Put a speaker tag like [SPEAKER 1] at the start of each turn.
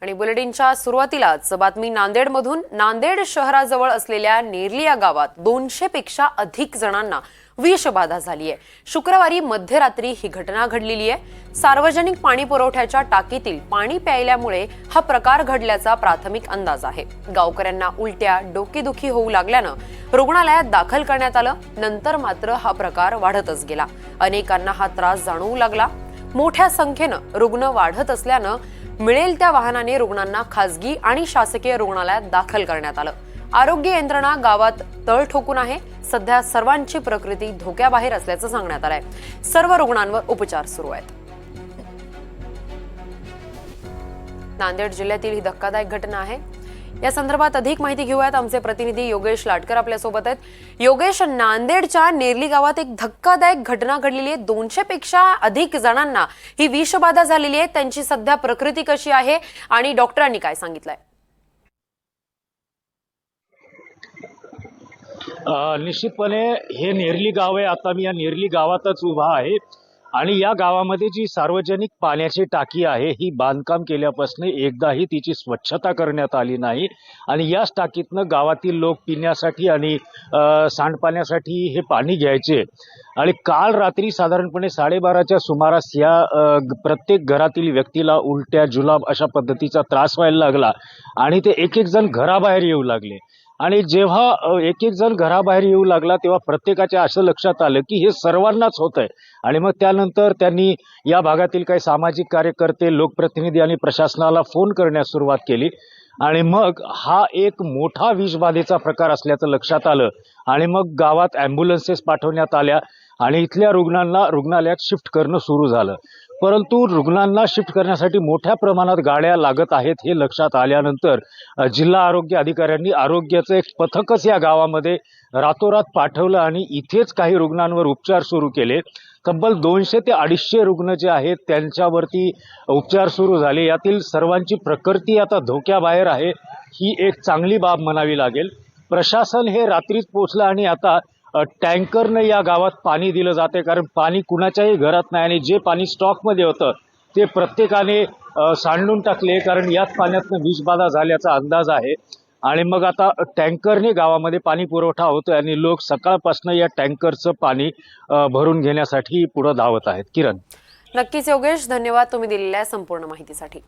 [SPEAKER 1] आणि बुलेटिनच्या सुरुवातीलाच बातमी नांदेडमधून। नांदेड शहराजवळ असलेल्या नेरली या गावात 200 पेक्षा अधिक जणांना विषबाधा झाली आहे। शुक्रवारी मध्यरात्री ही घटना घडलेली आहे। सार्वजनिक पाणी पुरवठ्याच्या टाकीतील पाणी प्यायल्यामुळे हा प्रकार घडल्याचा प्राथमिक अंदाज आहे। गावकऱ्यांना उलट्या, डोकेदुखी होऊ लागल्यानं रुग्णालयात दाखल करण्यात आलं। नंतर मात्र हा प्रकार वाढतच गेला। अनेकांना हा त्रास जाणवू लागला। मोठ्या संख्येनं रुग्ण वाढत असल्यानं मिळेल त्या वाहनाने रुग्णांना खासगी आणि शासकीय रुग्णालयात दाखल करण्यात आलं। आरोग्य यंत्रणा गावात तळ ठोकून आहे। सध्या सर्वांची प्रकृती धोक्याबाहेर असल्याचं सांगण्यात आलंय। सर्व रुग्णांवर उपचार सुरू आहेत। नांदेड जिल्ह्यातील ही धक्कादायक घटना आहे। या संदर्भात अधिक माहिती घेऊयात। आमचे प्रतिनिधी योगेश लाटकर आपल्या सोबत आहेत। योगेश, नांदेडच्या नेरली गावात एक धक्कादायक घटना घडलेली आहे। 200 पेक्षा अधिक जणांना ही विषबाधा झालेली आहे। त्यांची सध्या प्रकृती कशी आहे आणि डॉक्टरांनी काय सांगितलंय?
[SPEAKER 2] निश्चितपणे हे नेरली गाव आहे। आता मी या नेरली गावातच उभा आहे आणि या गावामध्ये जी सार्वजनिक पाण्याची टाकी आहे ही बांधकाम केल्यापासून एकदाही तिची स्वच्छता करण्यात आली नाही आणि याच टाकीतनं गावातील लोक पिण्यासाठी आणि सांडपाण्यासाठी हे पाणी घ्यायचे। आणि काल रात्री साधारणपणे 12:30च्या सुमारास या प्रत्येक घरातील व्यक्तीला उलट्या, जुलाब अशा पद्धतीचा त्रास व्हायला लागला आणि ते एक एक जण घराबाहेर येऊ लागले। आणि जेव्हा एक एक जण घराबाहेर येऊ लागला तेव्हा प्रत्येकाच्या असं लक्षात आलं की हे सर्वांनाच होत आहे। आणि मग त्यानंतर त्यांनी या भागातील काही सामाजिक कार्यकर्ते, लोकप्रतिनिधी आणि प्रशासनाला फोन करण्यास सुरुवात केली आणि मग हा एक मोठा विषबाधेचा प्रकार असल्याचं लक्षात आलं आणि मग गावात ॲम्ब्युलन्सेस पाठवण्यात आल्या आणि इथल्या रुग्णांना रुग्णालयात शिफ्ट करणं सुरू झालं। परंतु रुग्णांना शिफ्ट करण्यासाठी मोठ्या प्रमाणात गाड्या लागत आहेत हे लक्षात आल्यानंतर जिल्हा आरोग्य अधिकाऱ्यांनी आरोग्याचं एक पथकच या गावामध्ये रातोरात पाठवलं आणि इथेच काही रुग्णांवर उपचार सुरू केले। तब्बल 200 ते 250 रुग्ण जे आहेत त्यांच्यावरती उपचार सुरू झाले। यातील सर्वांची प्रकृती आता धोक्याबाहेर आहे। ही एक चांगली बाब म्हणावी लागेल। प्रशासन हे रात्रीच पोहोचलं आणि आता टँकरनं या गावात पाणी दिलं जाते, कारण पाणी कुणाच्याही घरात नाही आणि जे पाणी स्टॉकमध्ये होतं ते प्रत्येकाने सांडून टाकले, कारण याच पाण्यातनं विषबाधा झाल्याचा अंदाज आहे। आणि मग आता टँकरने गावामध्ये पाणी पुरवठा होतोय आणि लोक सकाळपासून या टँकरचं पाणी भरून घेण्यासाठी पुढे धावत आहेत। किरण,
[SPEAKER 1] नक्कीच योगेश, धन्यवाद तुम्ही दिलेल्या संपूर्ण माहितीसाठी।